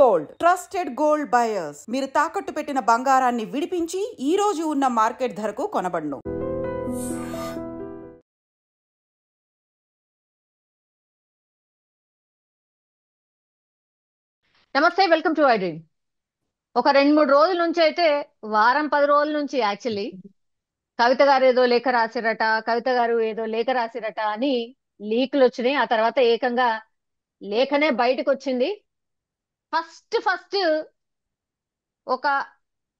Gold, trusted gold buyers. మీరు తాకట్టు పెట్టిన బంగారాన్ని విడిపించి ఈ రోజు ఉన్న మార్కెట్ ధరకు కొనబడును. నమస్తే, వెల్కమ్ టు ఐ డ్రీమ్. ఒక 2-3 రోజుల నుంచి అయితే వారం 10 రోజుల నుంచి యాక్చువల్లీ కవిత గారు ఏదో లేఖ రాసిరట అని లీకులు వచ్చినాయి. ఆ తర్వాత ఏకంగా లేఖనే బయటకు వచ్చింది. ఫస్ట్ ఒక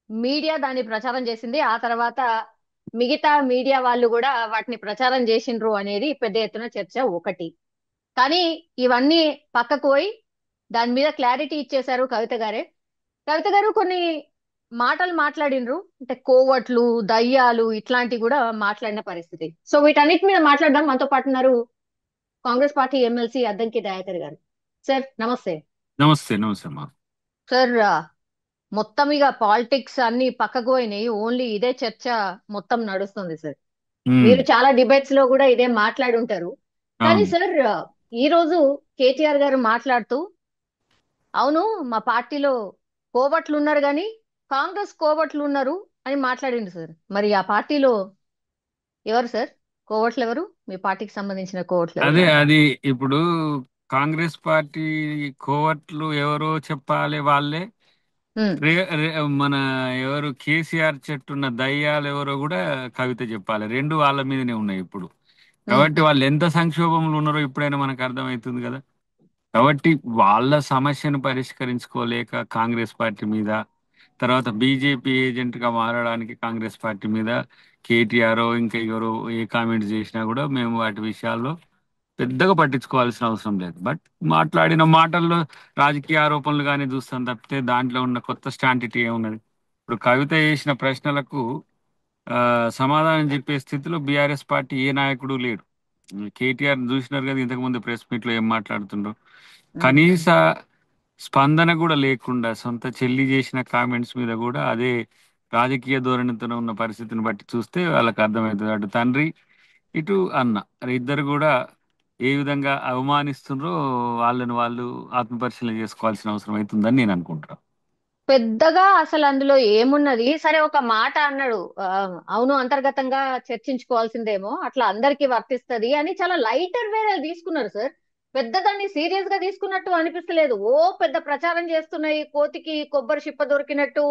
మీడియా దాన్ని ప్రచారం చేసింది. ఆ తర్వాత మిగతా మీడియా వాళ్ళు కూడా వాటిని ప్రచారం చేసిండ్రు అనేది పెద్ద ఎత్తున చర్చ ఒకటి. కానీ ఇవన్నీ పక్కకు పోయి దాని మీద క్లారిటీ ఇచ్చేశారు కవిత గారే. కవిత గారు కొన్ని మాటలు మాట్లాడినరు, అంటే కోవట్లు, దయ్యాలు ఇట్లాంటివి కూడా మాట్లాడిన పరిస్థితి. సో వీటన్నిటి మీద మాట్లాడడం మనతో పాటు ఉన్నారు కాంగ్రెస్ పార్టీ ఎమ్మెల్సీ అద్దంకి దయాకర్ గారు. సార్ నమస్తే. నమస్తే. నమస్తే అమ్మా. సార్, మొత్తం ఇక పాలిటిక్స్ అన్ని పక్కకు పోయినాయి, ఓన్లీ ఇదే చర్చ మొత్తం నడుస్తుంది సార్. మీరు చాలా డిబేట్స్ లో కూడా ఇదే మాట్లాడి ఉంటారు. కానీ అవును. సార్, ఈ రోజు కేటీఆర్ గారు మాట్లాడుతూ, అవును మా పార్టీలో కోవట్లు ఉన్నారు కానీ కాంగ్రెస్ కోవట్లు ఉన్నారు అని మాట్లాడిండు సార్. మరి ఆ పార్టీలో ఎవరు సార్ కోవట్లు? ఎవరు మీ పార్టీకి సంబంధించిన కోవట్లు ఎవరు? అది ఇప్పుడు కాంగ్రెస్ పార్టీ కోవట్లు ఎవరో చెప్పాలి వాళ్ళే. ఉమ్, రే రే- మన ఎవరు కేసీఆర్ చెట్టున్న దయ్యాలు ఎవరో కూడా కవిత చెప్పాలి. రెండు వాళ్ళ మీదనే ఉన్నాయి ఇప్పుడు. ఉమ్, కాబట్టి వాళ్ళు ఎంత సంక్షోభంలో ఉన్నారో ఇప్పుడైనా మనకు అర్థమవుతుంది కదా. కాబట్టి వాళ్ళ సమస్యను పరిష్కరించుకోలేక కాంగ్రెస్ పార్టీ మీద, తర్వాత బీజేపీ ఏజెంట్ గా మారడానికి కాంగ్రెస్ పార్టీ మీద కేటీఆర్ ఇంకా ఎవరు ఏ కామెంట్స్ చేసినా కూడా మేము వాటి విషయాల్లో పెద్దగా పట్టించుకోవాల్సిన అవసరం లేదు. బట్ మాట్లాడిన మాటల్లో రాజకీయ ఆరోపణలు కానీ చూస్తాం తప్పితే దాంట్లో ఉన్న కొత్త స్టాంటిటీ ఏమున్నది? ఇప్పుడు కవిత చేసిన ప్రశ్నలకు ఆ, సమాధానం చెప్పే స్థితిలో బీఆర్ఎస్ పార్టీ ఏ నాయకుడు లేడు. కేటీఆర్ చూసినారు కదా, ఇంతకుముందు ప్రెస్ మీట్ లో ఏం మాట్లాడుతుండ్రో. ఉమ్. కనీస స్పందన కూడా లేకుండా సొంత చెల్లి చేసిన కామెంట్స్ మీద కూడా అదే రాజకీయ ధోరణితో ఉన్న పరిస్థితిని బట్టి చూస్తే వాళ్ళకి అర్థమవుతుంది. అటు తండ్రి, ఇటు అన్న, ఇద్దరు కూడా ఏ విధంగా అవమానిస్తుండ్రో వాళ్ళని వాళ్ళు ఆత్మపరిశీలన చేసుకోవాల్సిన అవసరం అవుతుందని నేను అనుకుంటున్నాను. పెద్దగా అసలు అందులో ఏమున్నది? సరే, ఒక మాట అన్నాడు, అవును అంతర్గతంగా చర్చించుకోవాల్సిందేమో, అట్లా అందరికీ వర్తిస్తది అని చాలా లైటర్ వేరే తీసుకున్నారు సార్. పెద్ద దాన్ని సీరియస్ గా తీసుకున్నట్టు అనిపిస్తలేదు. ఓ పెద్ద ప్రచారం చేస్తున్నాయి, కోతికి కొబ్బరి చిప్ప దొరికినట్టు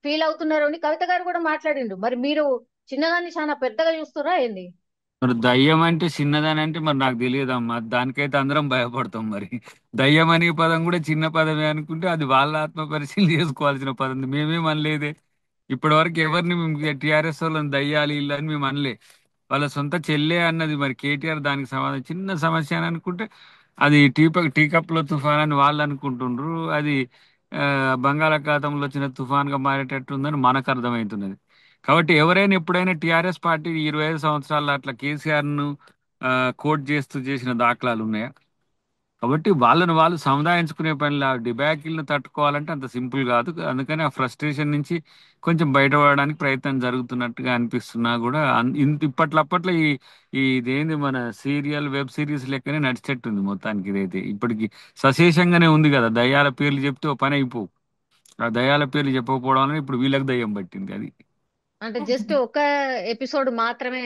ఫీల్ అవుతున్నారు అని కవిత గారు కూడా మాట్లాడిండు. మరి మీరు చిన్నదాన్ని చాలా పెద్దగా చూస్తున్నారా ఏంది? మరి దయ్యం అంటే చిన్నదని అంటే మరి నాకు తెలియదమ్మా. దానికైతే అందరం భయపడతాం. మరి దయ్యం అనే పదం కూడా చిన్న పదమే అనుకుంటే అది వాళ్ళ ఆత్మ పరిశీలన చేసుకోవాల్సిన పదం. మేమేం అనలేదే. ఇప్పటి వరకు ఎవరిని మేము టీఆర్ఎస్ వాళ్ళని దయ్యాలి ఇల్లు అని మేము అనలే. వాళ్ళ సొంత చెల్లె అన్నది. మరి కేటీఆర్ దానికి సమాధానం చిన్న సమస్య అని అనుకుంటే అది టీ కప్ లో తుఫాన్ అని వాళ్ళు అనుకుంటుండ్రు. అది ఆ, బంగాళాఖాతంలో వచ్చిన తుఫాన్ గా మారేటట్టు ఉందని మనకు అర్థమవుతున్నది. కాబట్టి ఎవరైనా ఎప్పుడైనా టీఆర్ఎస్ పార్టీ 25 సంవత్సరాల అట్లా కేసీఆర్ ను కోట్ చేస్తూ చేసిన దాఖలాలు ఉన్నాయా? కాబట్టి వాళ్ళని వాళ్ళు సముదాయించుకునే పనిలా డిబాకిల్ని తట్టుకోవాలంటే అంత సింపుల్ కాదు. అందుకని ఆ ఫ్రస్ట్రేషన్ నుంచి కొంచెం బయటపడడానికి ప్రయత్నం జరుగుతున్నట్టుగా అనిపిస్తున్నా కూడా ఇప్పట్లప్పట్లో ఇదేంది మన సీరియల్ వెబ్ సిరీస్ లెక్కనే నడిచేట్టుంది మొత్తానికి. ఇదైతే ఇప్పటికి సశేషంగానే ఉంది కదా. దయ్యాల పేర్లు చెప్తే ఓ పని అయిపోవు. ఆ దయ్యాల పేర్లు చెప్పకపోవడం వల్ల ఇప్పుడు వీళ్ళకి దయ్యం పట్టింది. అది అంటే జస్ట్ ఒక ఎపిసోడ్ మాత్రమే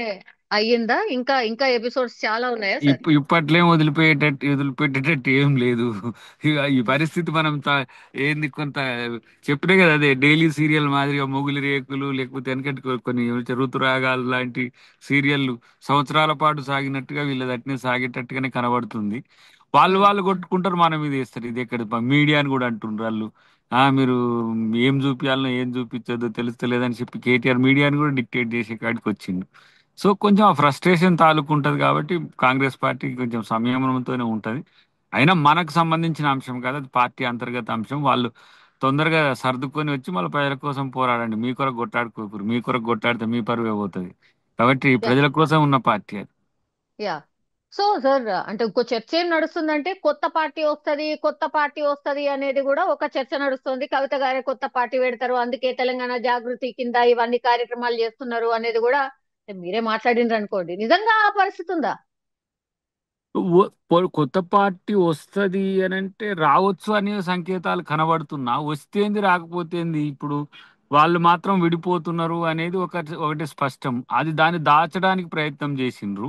అయ్యిందా? ఇంకా ఇంకా ఎపిసోడ్స్ చాలా ఉన్నాయా సార్? ఇప్పట్లేం వదిలిపెట్టేటట్టు ఏం లేదు. ఇక ఈ పరిస్థితి మనం ఏంది కొంత చెప్పినా కదా, అదే డైలీ సీరియల్ మాదిరిగా మొగులి రేకులు లేకపోతే వెనకటి కొన్ని ఋతురాగాలు లాంటి సీరియల్లు సంవత్సరాల పాటు సాగినట్టుగా వీళ్ళది అట్నే సాగేటట్టుగానే కనబడుతుంది. వాళ్ళు ఉమ్. వాళ్ళు కొట్టుకుంటారు, మన మీద వేస్తారు. ఇది ఎక్కడ మీడియా అని కూడా అంటుండ్రు వాళ్ళు. మీరు ఏం చూపించాలనో ఏం చూపించదో తెలుస్తలేదని చెప్పి కేటీఆర్ మీడియాని కూడా డిక్టేట్ చేసే కాడికి వచ్చిండు. సో కొంచెం ఆ ఫ్రస్ట్రేషన్ తాలూకు ఉంటుంది. కాబట్టి కాంగ్రెస్ పార్టీ కొంచెం సంయమనంతోనే ఉంటుంది. అయినా మనకు సంబంధించిన అంశం కాదు, అది పార్టీ అంతర్గత అంశం. వాళ్ళు తొందరగా సర్దుకొని వచ్చి మళ్ళీ ప్రజల కోసం పోరాడండి. మీ కొరకు కొట్టాడుకోకూరు. మీ కొరకు కొట్టాడితే మీ పరువే పోతుంది. కాబట్టి యా, ప్రజల కోసం ఉన్న పార్టీ అది. యా. సో సార్, అంటే ఇంకో చర్చ ఏం నడుస్తుందంటే కొత్త పార్టీ వస్తది అనేది కూడా ఒక చర్చ నడుస్తుంది. కవిత గారే కొత్త పార్టీ పెడతారు, అందుకే తెలంగాణ జాగృతి కింద ఇవన్నీ కార్యక్రమాలు చేస్తున్నారు అనేది కూడా మీరే మాట్లాడిండ్రు అనుకోండి. నిజంగా ఆ పరిస్థితి ఉందా? కొత్త పార్టీ వస్తది అని అంటే రావచ్చు అనే సంకేతాలు కనబడుతున్నా, వస్తేంది రాకపోతేంది ఇప్పుడు వాళ్ళు మాత్రం విడిపోతున్నారు అనేది ఒకటి స్పష్టం. అది దాన్ని దాచడానికి ప్రయత్నం చేసిండ్రు.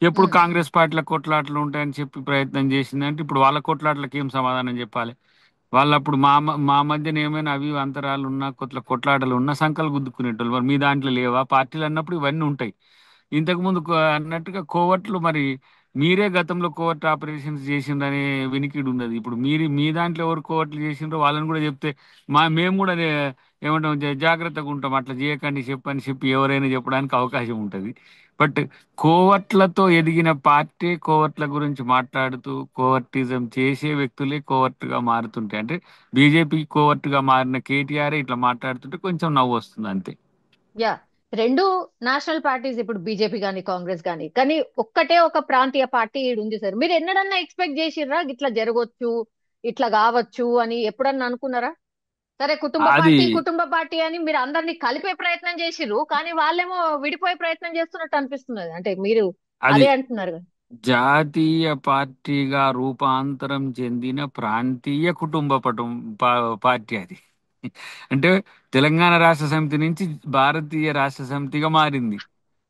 ఎప్పుడు ఉమ్, కాంగ్రెస్ పార్టీల కొట్లాటలు ఉంటాయని చెప్పి ప్రయత్నం చేసిందంటే ఇప్పుడు వాళ్ళ కొట్లాటలకు ఏం సమాధానం చెప్పాలి? వాళ్ళప్పుడు మా మధ్యన ఏమైనా అవి ఇవి అంతరాలు ఉన్నా, కొట్లాటలు ఉన్నా సంకలు గుద్దుకునేటోళ్ళు. మరి మీ దాంట్లో లేవా పార్టీలు అన్నప్పుడు ఇవన్నీ ఉంటాయి. ఇంతకు ముందు అన్నట్టుగా కోవట్లు మరి మీరే గతంలో కోవర్ట్ ఆపరేషన్స్ చేసిండ్రనే వినికిడి ఉన్నది. ఇప్పుడు మీ దాంట్లో ఎవరు కోవర్ట్లు చేసిండ్రో వాళ్ళని కూడా చెప్తే మేము కూడా ఏమంటాం, జాగ్రత్తగా ఉంటాం, అట్లా చేయకండి చెప్పని చెప్పి ఎవరైనా చెప్పడానికి అవకాశం ఉంటుంది. బట్ కోవర్ట్లతో ఎదిగిన పార్టీ కోవర్ట్ల గురించి మాట్లాడుతూ కోవర్టిజం చేసే వ్యక్తులే కోవర్ట్గా మారుతుంటే, అంటే బీజేపీ కోవర్ట్గా మారిన కేటీఆర్ ఇట్లా మాట్లాడుతుంటే కొంచెం నవ్వు వస్తుంది అంతే. యా, రెండు నేషనల్ పార్టీస్ ఇప్పుడు బీజేపీ గాని కాంగ్రెస్ గాని, కానీ ఒక్కటే ఒక ప్రాంతీయ పార్టీ ఈడ ఉంది సార్. మీరు ఎన్నడన్నా ఎక్స్పెక్ట్ చేసిర్రా ఇట్లా జరగవచ్చు, ఇట్లా కావచ్చు అని ఎప్పుడన్నా అనుకున్నారా? సరే, అది కుటుంబ పార్టీ అని మీరు అందరినీ కలిపే ప్రయత్నం చేసిర్రు, కానీ వాళ్ళేమో విడిపోయే ప్రయత్నం చేస్తున్నట్టు అనిపిస్తున్నది. అంటే మీరు అది అదే అంటున్నారు కదా. జాతీయ పార్టీగా రూపాంతరం చెందిన ప్రాంతీయ కుటుంబ పార్టీ అది. అంటే తెలంగాణ రాష్ట్ర సమితి నుంచి భారతీయ రాష్ట్ర సమితిగా మారింది.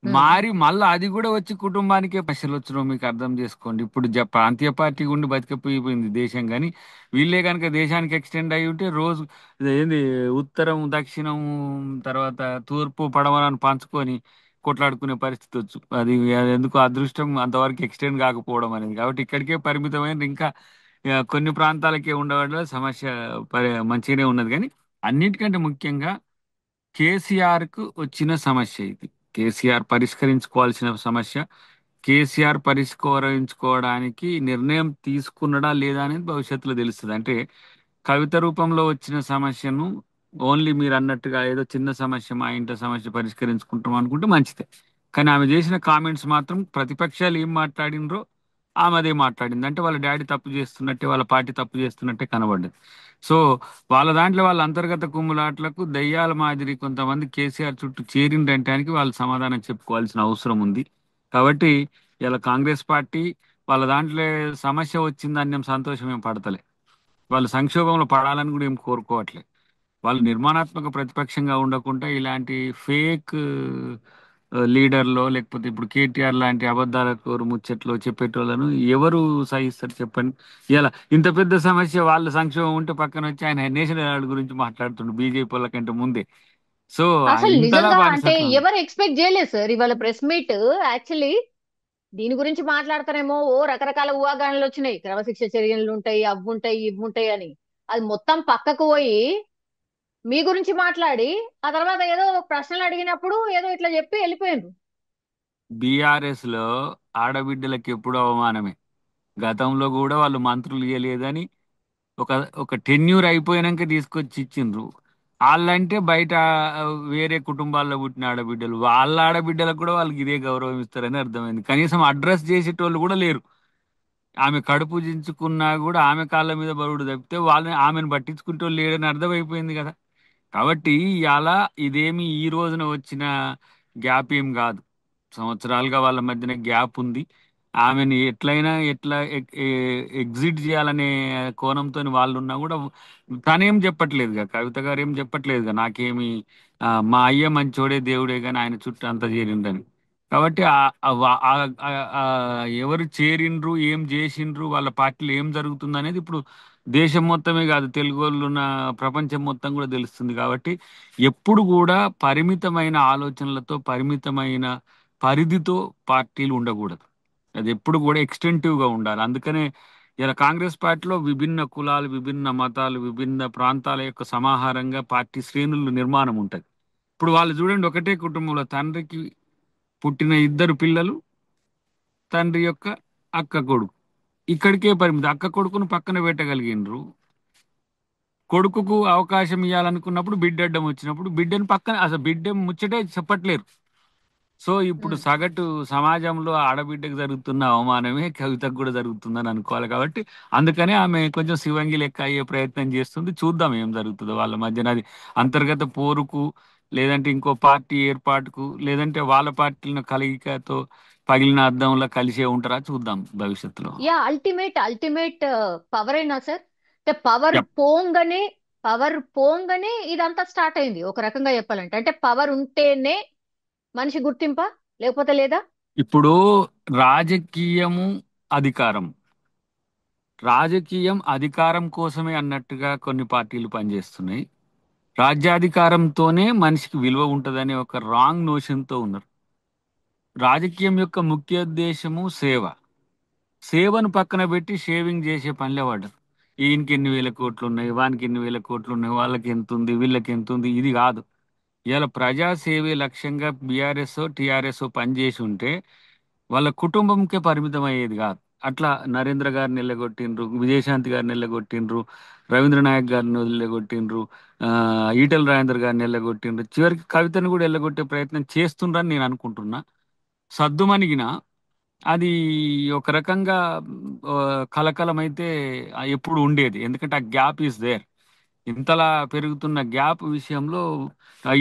ఉమ్, మారి మళ్ళీ అది కూడా వచ్చి కుటుంబానికే పైసలు వచ్చినావు మీకు అర్థం చేసుకోండి. ఇప్పుడు ప్రాంతీయ పార్టీ ఉండి బతికిపోయిపోయింది దేశం, కానీ వీళ్ళే కనుక దేశానికి ఎక్స్టెండ్ అయి ఉంటే రోజు ఏంది ఉత్తరం దక్షిణం తర్వాత తూర్పు పడమరని పంచుకొని కొట్లాడుకునే పరిస్థితి వచ్చు. అది ఎందుకు అదృష్టం అంతవరకు ఎక్స్టెండ్ కాకపోవడం అనేది. కాబట్టి ఇక్కడికే పరిమితమైన ఇంకా కొన్ని ప్రాంతాలకే ఉండవడం సమస్య మంచిగానే ఉన్నది. కానీ అన్నిటికంటే ముఖ్యంగా కేసీఆర్ కు వచ్చిన సమస్య ఇది. కేసీఆర్ పరిష్కరించుకోవాల్సిన సమస్య. కేసీఆర్ పరిష్కరించుకోవడానికి నిర్ణయం తీసుకున్నడా లేదా అనేది భవిష్యత్తులో తెలుస్తుంది. అంటే కవిత రూపంలో వచ్చిన సమస్యను ఓన్లీ మీరు అన్నట్టుగా ఏదో చిన్న సమస్య, మా ఇంట్లో సమస్య పరిష్కరించుకుంటాం అనుకుంటే మంచిదే. కానీ ఆమె చేసిన కామెంట్స్ మాత్రం ప్రతిపక్షాలు ఏం మాట్లాడినరో ఆమె అదే మాట్లాడింది. అంటే వాళ్ళ డాడీ తప్పు చేస్తున్నట్టే, వాళ్ళ పార్టీ తప్పు చేస్తున్నట్టే కనబడ్డది. సో వాళ్ళ దాంట్లో వాళ్ళ అంతర్గత కుమ్ములాట్లకు దయ్యాల మాదిరి కొంతమంది కేసీఆర్ చుట్టూ చేరిండటానికి వాళ్ళు సమాధానం చెప్పుకోవాల్సిన అవసరం ఉంది. కాబట్టి ఇలా కాంగ్రెస్ పార్టీ వాళ్ళ దాంట్లో సమస్య వచ్చిందని నేను సంతోషం ఏం పడతలే. వాళ్ళు సంక్షోభంలో పడాలని కూడా ఏం కోరుకోవట్లే. వాళ్ళు నిర్మాణాత్మక ప్రతిపక్షంగా ఉండకుండా ఇలాంటి ఫేక్ లీడర్లో లేకపోతే ఇప్పుడు కేటీఆర్ లాంటి అబద్ధాలకు ముచ్చట్లు చెప్పేటోళ్ళను ఎవరు సహిస్తారు చెప్పండి. ఇలా ఇంత పెద్ద సమస్య వాళ్ళ సంక్షోభం ఉంటే పక్కన వచ్చి ఆయన నేషనల్ అవార్డు గురించి మాట్లాడుతుండు బీజేపీ వాళ్ళ కంటే ముందే. సో అసలు ఇంతలా నిజంగా అంటే బానిసత్వం. ఎవరు ఎక్స్పెక్ట్ చేయలేదు సార్ ఇవాళ ప్రెస్ మీట్. యాక్చువల్లీ దీని గురించి మాట్లాడతారేమో ఓ రకరకాల ఊహాగానాలు వచ్చినాయి, క్రమశిక్ష చర్యలు ఉంటాయి, అవి ఉంటాయి, ఇవి ఉంటాయి అని. అది మొత్తం పక్కకు పోయి మీ గురించి మాట్లాడి ఆ తర్వాత ఏదో ప్రశ్నలు అడిగినప్పుడు ఏదో ఇట్లా చెప్పి వెళ్ళిపోయిండ్రు. బీఆర్ఎస్ లో ఆడబిడ్డలకు ఎప్పుడు అవమానమే. గతంలో కూడా వాళ్ళు మంత్రులు ఇవ్వలేదని ఒక ఒక టెన్యూర్ అయిపోయినాక తీసుకొచ్చి ఇచ్చిండ్రు. వాళ్ళంటే బయట వేరే కుటుంబాల్లో పుట్టిన ఆడబిడ్డలు, వాళ్ళ ఆడబిడ్డలకు కూడా వాళ్ళకి ఇదే గౌరవం ఇస్తారని అర్థమైంది. కనీసం అడ్రస్ చేసేటోళ్ళు కూడా లేరు. ఆమె కడుపు చించుకున్నా కూడా ఆమె కాళ్ళ మీద బరువుడు తప్పితే వాళ్ళని ఆమెను పట్టించుకుంటూ లేడని అర్థమైపోయింది కదా. కాబట్టి ఇలా ఇదేమి ఈ రోజున వచ్చిన గ్యాప్ ఏం కాదు. సంవత్సరాలుగా వాళ్ళ మధ్యన గ్యాప్ ఉంది. ఆమెను ఎట్లా ఎగ్జిట్ చేయాలనే కోణంతో వాళ్ళు ఉన్నా కూడా తనేం చెప్పట్లేదుగా, కవిత గారు ఏం చెప్పట్లేదుగా నాకేమి మా అయ్య మంచోడే దేవుడే కానీ ఆయన చుట్టూ అంతా చేరిండని. కాబట్టి ఎవరు చేరిండ్రు, ఏం చేసిండ్రు, వాళ్ళ పార్టీలో ఏం జరుగుతుంది అనేది ఇప్పుడు దేశం మొత్తమే కాదు తెలుగు వాళ్ళు ఉన్న ప్రపంచం మొత్తం కూడా తెలుస్తుంది. కాబట్టి ఎప్పుడు కూడా పరిమితమైన ఆలోచనలతో పరిమితమైన పరిధితో పార్టీలు ఉండకూడదు. అది ఎప్పుడు కూడా ఎక్స్టెంటివ్ గా ఉండాలి. అందుకనే ఇలా కాంగ్రెస్ పార్టీలో విభిన్న కులాలు, విభిన్న మతాలు, విభిన్న ప్రాంతాల యొక్క సమాహారంగా పార్టీ శ్రేణులు నిర్మాణం ఉంటది. ఇప్పుడు వాళ్ళు చూడండి, ఒకటే కుటుంబంలో తండ్రికి పుట్టిన ఇద్దరు పిల్లలు, తండ్రి యొక్క అక్క కొడుకు ఇక్కడికే పరిమితి. అక్క కొడుకును పక్కన పెట్టగలిగినరు. కొడుకుకు అవకాశం ఇవ్వాలనుకున్నప్పుడు బిడ్డ అడ్డం వచ్చినప్పుడు బిడ్డను పక్కన అసలు బిడ్డ ముచ్చటే చెప్పట్లేరు. సో ఇప్పుడు ఉమ్. సగటు సమాజంలో ఆడబిడ్డకు జరుగుతున్న అవమానమే కవితకు కూడా జరుగుతుందని అనుకోవాలి. కాబట్టి అందుకనే ఆమె కొంచెం శివంగి లెక్క అయ్యే ప్రయత్నం చేస్తుంది. చూద్దాం ఏం జరుగుతుందో వాళ్ళ మధ్యన. అది అంతర్గత పోరుకు, లేదంటే ఇంకో పార్టీ ఏర్పాటుకు, లేదంటే వాళ్ళ పార్టీలను కలయికతో పగిలిన అద్దంలో కలిసే ఉంటారా చూద్దాం భవిష్యత్తులో. అల్టిమేట్ పవర్ అయినా సార్. అంటే పవర్ Yep. పోంగనే పవర్ పోంగనే ఇదంతా స్టార్ట్ అయింది ఒక రకంగా చెప్పాలంటే. అంటే పవర్ ఉంటేనే మనిషి గుర్తింప, లేకపోతే లేదా. ఇప్పుడు రాజకీయము, అధికారం, రాజకీయం అధికారం కోసమే అన్నట్టుగా కొన్ని పార్టీలు పనిచేస్తున్నాయి. రాజ్యాధికారంతోనే మనిషికి విలువ ఉంటుందనే ఒక రాంగ్ నోషన్తో ఉన్నారు. రాజకీయం యొక్క ముఖ్య ఉద్దేశము సేవ. సేవను పక్కన పెట్టి షేవింగ్ చేసే పనిలే పడ్డారు. ఈయనకి ఎన్ని వేల కోట్లు ఉన్నాయి, వానికి ఎన్ని వేల కోట్లు ఉన్నాయి, వాళ్ళకి ఎంత ఉంది, వీళ్ళకి ఎంత ఉంది, ఇది కాదు. ఇలా ప్రజా సేవే లక్ష్యంగా బీఆర్ఎస్ టీఆర్ఎస్ పనిచేసి ఉంటే వాళ్ళ కుటుంబంకే పరిమితం అయ్యేది కాదు. అట్లా నరేంద్ర గారిని వెళ్ళగొట్టిండ్రు, విజయశాంతి గారిని వెళ్ళగొట్టిండ్రు, రవీంద్ర నాయక్ గారిని వెళ్ళగొట్టిండ్రు, ఆ, ఈటెల రాజేందర్ గారిని వెళ్ళగొట్టిండ్రు, చివరికి కవితను కూడా వెళ్ళగొట్టే ప్రయత్నం చేస్తుండ్రని నేను అనుకుంటున్నా. సద్దుమణిగిన అది ఒక రకంగా ఆ, కలకలమైతే ఎప్పుడు ఉండేది, ఎందుకంటే ఆ గ్యాప్ ఈస్ దేర్. ఇంతలా పెరుగుతున్న గ్యాప్ విషయంలో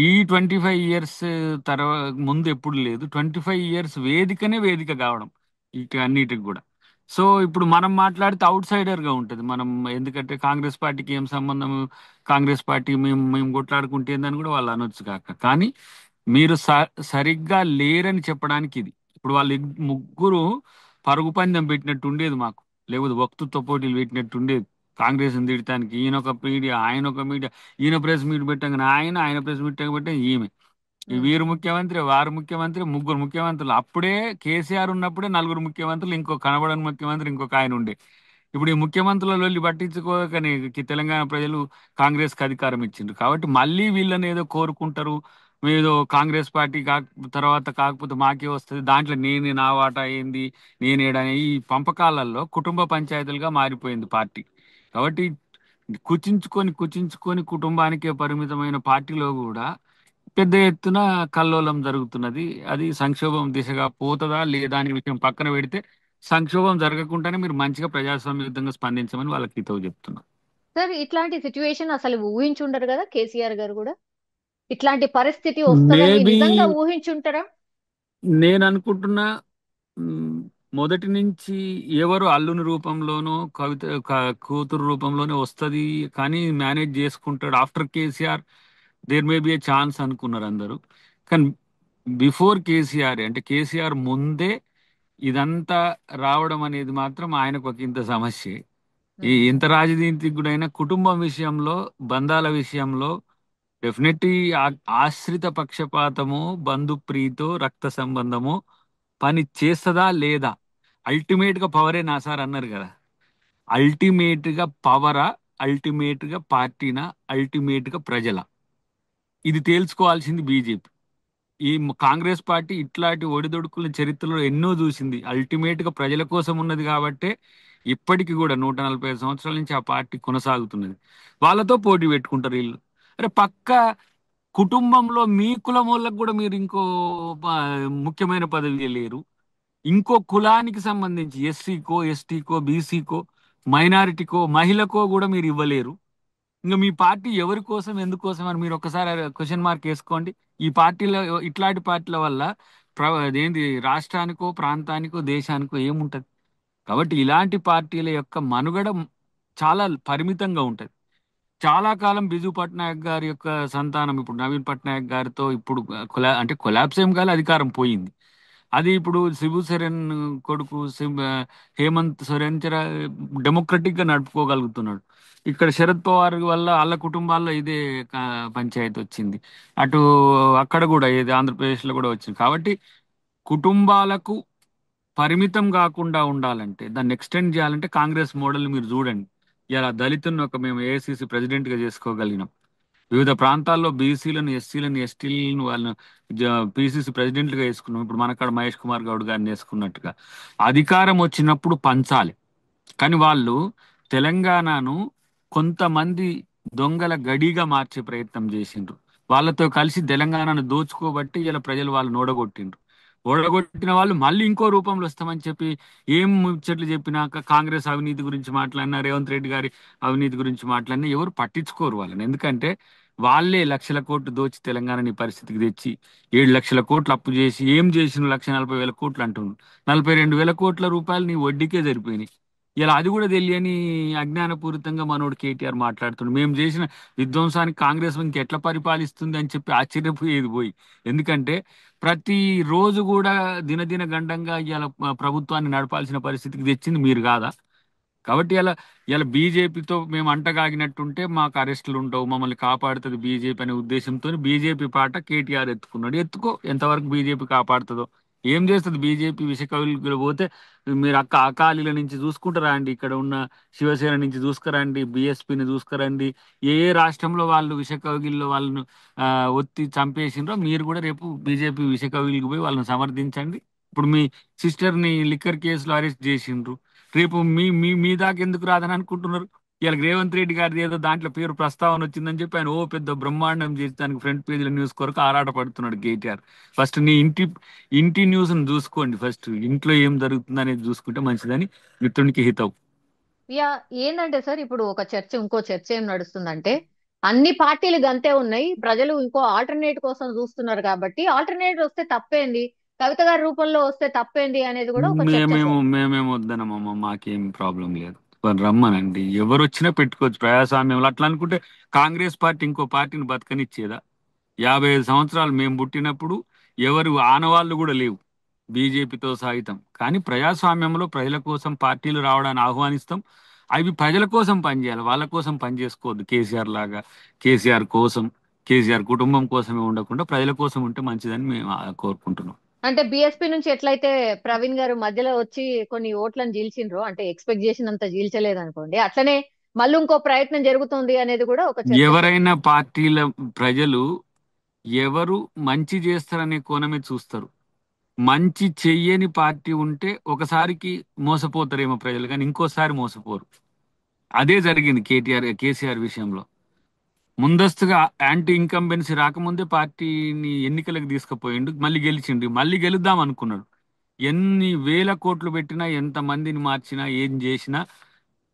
ఈ 25 ఇయర్స్ తర్వాత ముందు ఎప్పుడు లేదు. 25 ఇయర్స్ వేదికనే వేదిక కావడం ఇటు అన్నిటికి కూడా. సో ఇప్పుడు మనం మాట్లాడితే అవుట్ సైడర్ గా ఉంటుంది మనం, ఎందుకంటే కాంగ్రెస్ పార్టీకి ఏం సంబంధం, కాంగ్రెస్ పార్టీ మేము మేము కొట్లాడుకుంటే ఏందని కూడా వాళ్ళు అనొచ్చు కాక. కానీ మీరు సరిగ్గా లేరని చెప్పడానికి ఇది. ఇప్పుడు వాళ్ళు ముగ్గురు పరుగు పందెం పెట్టినట్టు ఉండేది మాకు, లేకపోతే వక్తృత్వ పోటీలు పెట్టినట్టు ఉండేది. కాంగ్రెస్ తిడటానికి ఈయన ఒక మీడియా, ఆయన ఒక మీడియా, ఈయన ప్రెస్ మీట్ పెట్టగానే ఆయన ప్రెస్ మీట్ పెట్టే ఈమె, ఈ ఉమ్. వీరు ముఖ్యమంత్రి, వారు ముఖ్యమంత్రి, ముగ్గురు ముఖ్యమంత్రులు. అప్పుడే కేసీఆర్ ఉన్నప్పుడే నలుగురు ముఖ్యమంత్రులు, ఇంకో కనబడని ముఖ్యమంత్రి ఇంకొక ఆయన ఉండే. ఇప్పుడు ఈ ముఖ్యమంత్రుల వెళ్ళి పట్టించుకోకని తెలంగాణ ప్రజలు కాంగ్రెస్ కి అధికారం ఇచ్చిండ్రు కాబట్టి మళ్ళీ వీళ్ళని ఏదో కోరుకుంటారు. ఏదో కాంగ్రెస్ పార్టీ తర్వాత కాకపోతే మాకే వస్తుంది, దాంట్లో నా వాటా ఏంది, నేనేడని ఈ పంపకాలలో కుటుంబ పంచాయతీలుగా మారిపోయింది పార్టీ. కాబట్టి కుచించుకొని కుటుంబానికే పరిమితమైన పార్టీలో కూడా పెద్ద ఎత్తున కల్లోలం జరుగుతున్నది. అది సంక్షోభం దిశగా పోతుందా లేదా అనే విషయం పక్కన పెడితే, సంక్షోభం జరగకుండానే మీరు మంచిగా ప్రజాస్వామ్యయుతంగా స్పందించమని వాళ్ళకి హితవు చెప్తున్నా. సార్, ఇట్లాంటి సిచ్యువేషన్ అసలు ఊహించుండరు కదా కేసీఆర్ గారు కూడా. ఇట్లాంటి పరిస్థితి వస్తుందని మేబీ నిజంగా ఊహించుంటారా? నేను అనుకుంటున్నా, మ్, మొదటి నుంచి ఎవరు అల్లుని రూపంలోనో కవిత కూతురు రూపంలోనే వస్తది, కానీ మేనేజ్ చేసుకుంటాడు after KCR, there may be a chance అనుకున్నారు అందరూ. కానీ బిఫోర్ కేసీఆర్ అంటే కేసీఆర్ ముందే ఇదంతా రావడం అనేది మాత్రం ఆయనకు ఒక ఇంత సమస్య. ఈ ఉమ్. ఇంత రాజనీతిజ్ఞుడైన కుటుంబం విషయంలో, బంధాల విషయంలో డెఫినెట్లీ ఆశ్రిత పక్షపాతము, బంధుప్రీతో, రక్త సంబంధము పని చేస్తుందా లేదా. అల్టిమేట్ గా పవరే నా సార్ అన్నారు కదా, అల్టిమేట్ గా పవరా, అల్టిమేట్ గా పార్టీనా, అల్టిమేట్ గా ప్రజల, ఇది తేల్చుకోవాల్సింది బీజేపీ. ఈ కాంగ్రెస్ పార్టీ ఇట్లాంటి ఒడిదొడుకుల చరిత్రలో ఎన్నో చూసింది. అల్టిమేట్ గా ప్రజల కోసం ఉన్నది కాబట్టే ఇప్పటికి కూడా 145 సంవత్సరాల నుంచి ఆ పార్టీ కొనసాగుతున్నది. వాళ్ళతో పోటీ పెట్టుకుంటారు వీళ్ళు. అరే పక్క కుటుంబంలో మీ కులం వాళ్ళకు కూడా మీరు ఇంకో ఆ, ముఖ్యమైన పదవి లేరు. ఇంకో కులానికి సంబంధించి ఎస్సీకో, ఎస్టీకో, బీసీకో, మైనారిటీకో, మహిళకో కూడా మీరు ఇవ్వలేరు. ఇంకా మీ పార్టీ ఎవరి కోసం, ఎందుకోసం అని మీరు ఒకసారి క్వశ్చన్ మార్క్ వేసుకోండి. ఈ పార్టీలో, ఇట్లాంటి పార్టీల వల్ల అదేంటి రాష్ట్రానికో, ప్రాంతానికో, దేశానికో ఏముంటది. కాబట్టి ఇలాంటి పార్టీల యొక్క మనుగడ చాలా పరిమితంగా ఉంటది. చాలా కాలం బిజు పట్నాయక్ గారి యొక్క సంతానం ఇప్పుడు నవీన్ పట్నాయక్ గారితో ఇప్పుడు అంటే కొలాప్స్ ఏం కాలే, అధికారం పోయింది. అది ఇప్పుడు శిబు సోరెన్ కొడుకు హేమంత్ సోరెన్ డెమోక్రటిక్ గా నడుపుకోగలుగుతున్నాడు. ఇక్కడ శరద్ పవార్ వల్ల వాళ్ళ కుటుంబాల్లో ఇదే పంచాయతీ వచ్చింది. అటు అక్కడ కూడా ఏది ఆంధ్రప్రదేశ్ లో కూడా వచ్చింది. కాబట్టి కుటుంబాలకు పరిమితం కాకుండా ఉండాలంటే, దాన్ని ఎక్స్టెండ్ చేయాలంటే కాంగ్రెస్ మోడల్ మీరు చూడండి. ఇలా దళితులను ఒక మేము ఏఐసిసి ప్రెసిడెంట్ గా చేసుకోగలిగినాం. వివిధ ప్రాంతాల్లో బీసీలను, ఎస్సీలను, ఎస్టీలను వాళ్ళను పిసిసి ప్రెసిడెంట్లుగా వేసుకున్నాం. ఇప్పుడు మనకాడ మహేష్ కుమార్ గౌడ్ గారిని వేసుకున్నట్టుగా అధికారం వచ్చినప్పుడు పంచాలి. కానీ వాళ్ళు తెలంగాణను కొంతమంది దొంగల గడిగా మార్చే ప్రయత్నం చేసిండ్రు. వాళ్ళతో కలిసి తెలంగాణను దోచుకోబట్టి ఇలా ప్రజలు వాళ్ళు ఓడగొట్టిండ్రు. ఓడగొట్టిన వాళ్ళు మళ్ళీ ఇంకో రూపంలో వస్తామని చెప్పి ఏం ముచ్చట్లు చెప్పినాక కాంగ్రెస్ అవినీతి గురించి మాట్లాడినా, రేవంత్ రెడ్డి గారి అవినీతి గురించి మాట్లాడినా ఎవరు పట్టించుకోరు వాళ్ళని. ఎందుకంటే వాళ్ళే లక్షల కోట్లు దోచి తెలంగాణని ఈ పరిస్థితికి తెచ్చి 7 లక్షల కోట్లు అప్పు చేసి ఏం చేసిన 1,40,000 కోట్లు అంటున్నారు. 42,000 కోట్ల రూపాయలు నీ వడ్డీకే సరిపోయినాయి. ఇలా అది కూడా తెలియని అజ్ఞానపూరితంగా మనోడు కేటీఆర్ మాట్లాడుతున్నాడు. మేము చేసిన విధ్వంసానికి కాంగ్రెస్ ఇంకెట్లా పరిపాలిస్తుంది అని చెప్పి ఆశ్చర్యపోయేది పోయి. ఎందుకంటే ప్రతి రోజు కూడా దినదిన గండంగా ఇలా ప్రభుత్వాన్ని నడపాల్సిన పరిస్థితికి తెచ్చింది మీరు కాదా? కాబట్టి ఇలా ఇలా బీజేపీతో మేము అంటగాగినట్టుంటే మాకు అరెస్టులు ఉండవు, మమ్మల్ని కాపాడుతుంది బీజేపీ అనే ఉద్దేశంతో బీజేపీ పాట కేటీఆర్ ఎత్తుకున్నాడు. ఎత్తుకో, ఎంతవరకు బీజేపీ కాపాడుతుందో. ఏం చేస్తుంది బీజేపీ? విషకవిలు పోతే మీరు అకాలీల నుంచి చూసుకుంటారా అండి, ఇక్కడ ఉన్న శివసేన నుంచి చూసుకురండి, బీఎస్పీని చూసుకురండి. ఏ ఏ రాష్ట్రంలో వాళ్ళు విషకవిల్లో వాళ్ళను ఆ, ఒత్తి చంపేసిండ్రో మీరు కూడా రేపు బీజేపీ విషకవిలికి పోయి వాళ్ళని సమర్థించండి. ఇప్పుడు మీ సిస్టర్ని లిక్కర్ కేసులో అరెస్ట్ చేసిండ్రు, రేపు మీ మీ మీ దాకా ఎందుకు రాదని అనుకుంటున్నారు? ఇవాళ రేవంత్ రెడ్డి గారిది ఏదో దాంట్లో పేరు ప్రస్తావన వచ్చిందని చెప్పి ఆయన పెద్ద బ్రహ్మాండం చేసి దానికి ఫ్రంట్ పేజీల న్యూస్ కొరకు ఆరాట పడుతున్నాడు కేటీఆర్. ఫస్ట్ నీ ఇంటి న్యూస్ చూసుకోండి. ఫస్ట్ ఇంట్లో ఏం జరుగుతుంది అనేది చూసుకుంటే మంచిదని మిత్రునికి హితవు. యా, ఏంటంటే సార్ ఇప్పుడు ఒక చర్చ ఇంకో చర్చ ఏం నడుస్తుందంటే అన్ని పార్టీలు గంతే ఉన్నాయి, ప్రజలు ఇంకో ఆల్టర్నేట్ కోసం చూస్తున్నారు కాబట్టి ఆల్టర్నేట్ వస్తే తప్పేంది, కవిత గారి రూపంలో వస్తే తప్పేంది అనేది కూడా ఒక చర్చ సార్. మేమేమో వద్దనమ్మా, మాకేం ప్రాబ్లం లేదు. మరి రమ్మనండి, ఎవరు వచ్చినా పెట్టుకోవచ్చు ప్రజాస్వామ్యంలో. అట్లా అనుకుంటే కాంగ్రెస్ పార్టీ ఇంకో పార్టీని బతకనిచ్చేదా? 55 సంవత్సరాలు మేము పుట్టినప్పుడు ఎవరు ఆనవాళ్ళు కూడా లేవు బీజేపీతో సాగితం. కానీ ప్రజాస్వామ్యంలో ప్రజల కోసం పార్టీలు రావడాన్ని ఆహ్వానిస్తాం. అవి ప్రజల కోసం పనిచేయాలి, వాళ్ళ కోసం పని చేసుకోవద్దు. కేసీఆర్ లాగా కేసీఆర్ కోసం, కేసీఆర్ కుటుంబం కోసమే ఉండకుండా ప్రజల కోసం ఉంటే మంచిదని మేము కోరుకుంటున్నాం. అంటే బిఎస్పీ నుంచి ఎట్లయితే ప్రవీణ్ గారు మధ్యలో వచ్చి కొన్ని ఓట్లను చీల్చిండ్రో, అంటే ఎక్స్పెక్ట్ చేసినంత చీల్చలేదు అనుకోండి, అట్లనే మళ్ళీ ఇంకో ప్రయత్నం జరుగుతుంది అనేది కూడా ఒక చర్చ సార్. ఎవరైనా పార్టీల ప్రజలు ఎవరు మంచి చేస్తారనే కోణమే చూస్తారు. మంచి చెయ్యని పార్టీ ఉంటే ఒకసారికి మోసపోతారేమో ప్రజలు, కానీ ఇంకోసారి మోసపోరు. అదే జరిగింది కేసీఆర్ విషయంలో. ముందస్తుగా యాంటీ ఇన్కంబెన్సీ రాకముందే పార్టీని ఎన్నికలకు తీసుకుపోయిండు, మళ్ళీ గెలిచిండు, మళ్ళీ గెలుద్దాం అనుకున్నాడు. ఎన్ని వేల కోట్లు పెట్టినా, ఎంత మందిని మార్చినా, ఏం చేసినా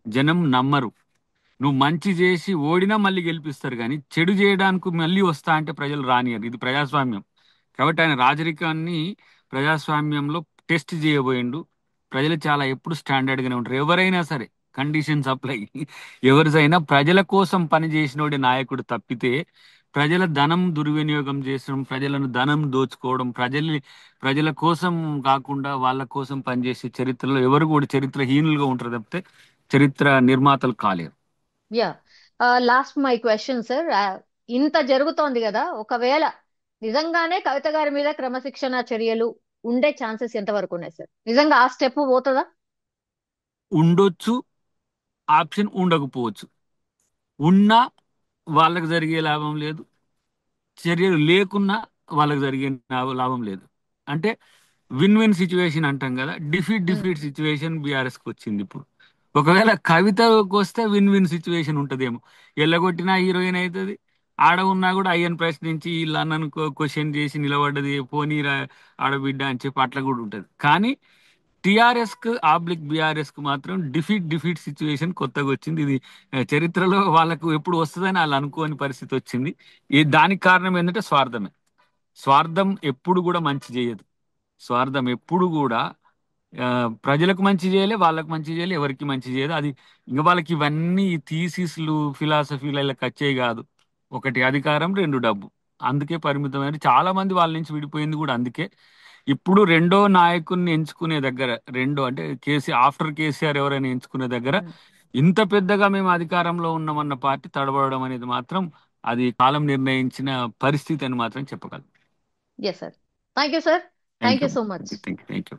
జనం నమ్మరు. నువ్వు మంచి చేసి ఓడినా మళ్ళీ గెలిపిస్తారు, కానీ చెడు చేయడానికి మళ్ళీ వస్తా అంటే ప్రజలు రానియరు. ఇది ప్రజాస్వామ్యం. కాబట్టి ఆయన రాజరికాన్ని ప్రజాస్వామ్యంలో టెస్ట్ చేయబోయిండు. ప్రజలు చాలా ఎప్పుడు స్టాండర్డ్ గానే ఉంటారు. ఎవరైనా సరే కండిషన్స్ అప్లై. ఎవరిదైనా ప్రజల కోసం పని చేసినోడి నాయకుడు తప్పితే ప్రజల ధనం దుర్వినియోగం చేసడం, ప్రజలను ధనం దోచుకోవడం, ప్రజల కోసం కాకుండా వాళ్ళ కోసం పనిచేసే చరిత్రలో ఎవరు కూడా చరిత్రహీనులుగా ఉంటారు తప్పితే చరిత్ర నిర్మాతలు కాలేరు. Yeah, lost my question sir. ఇంత జరుగుతోంది కదా, ఒకవేళ నిజంగానే కవిత గారి మీద క్రమశిక్షణ చర్యలు ఉండే ఛాన్సెస్ ఎంతవరకు ఉన్నాయి సార్? నిజంగా ఆ స్టెప్ పోతుందా? ఉండొచ్చు, ఆప్షన్ ఉండకపోవచ్చు. ఉన్నా వాళ్ళకి జరిగే లాభం లేదు, చర్యలు లేకున్నా వాళ్ళకి జరిగే లాభం లేదు. అంటే విన్ విన్ సిచ్యువేషన్ అంటాం కదా, డిఫీట్ సిచ్యువేషన్ బీఆర్ఎస్కి వచ్చింది ఇప్పుడు. ఒకవేళ కవితకు వస్తే విన్ విన్ సిచ్యువేషన్ ఉంటుందేమో. ఎల్లగొట్టినా హీరోయిన్ అవుతుంది, ఆడ ఉన్నా కూడా అయ్యని ప్రశ్నించి వీళ్ళ అన్నను క్వశ్చన్ చేసి నిలబడ్డది పోనీరా ఆడబిడ్డ అని చెప్పి అట్లా కూడా ఉంటుంది. కానీ టిఆర్ఎస్ కు బీఆర్ఎస్ కు మాత్రం డిఫీట్ సిచ్యువేషన్ కొత్తగా వచ్చింది. ఇది చరిత్రలో వాళ్ళకు ఎప్పుడు వస్తుందని వాళ్ళు అనుకోని పరిస్థితి వచ్చింది. దానికి కారణం ఏంటంటే స్వార్థమే. స్వార్థం ఎప్పుడు కూడా మంచి చేయదు. స్వార్థం ఎప్పుడు కూడా ప్రజలకు మంచి చేయలే, వాళ్ళకి మంచి చేయలే, ఎవరికి మంచి చేయదు. అది ఇంకా వాళ్ళకి ఇవన్నీ థీసిస్లు ఫిలాసఫీలు ఇలా వచ్చేవి కాదు. ఒకటి అధికారం, 2 డబ్బు. అందుకే పరిమితమైన చాలా మంది వాళ్ళ నుంచి విడిపోయింది కూడా అందుకే. ఇప్పుడు రెండో నాయకుడిని ఎంచుకునే దగ్గర, రెండో అంటే ఆఫ్టర్ కేసీఆర్ ఎవరైనా ఎంచుకునే దగ్గర ఇంత పెద్దగా మేము అధికారంలో ఉన్నామన్న పార్టీ తడబడడం అనేది మాత్రం అది కాలం నిర్ణయించిన పరిస్థితి అని మాత్రం చెప్పగలం. Yes sir. Thank you sir. Thank you so much. Thank you.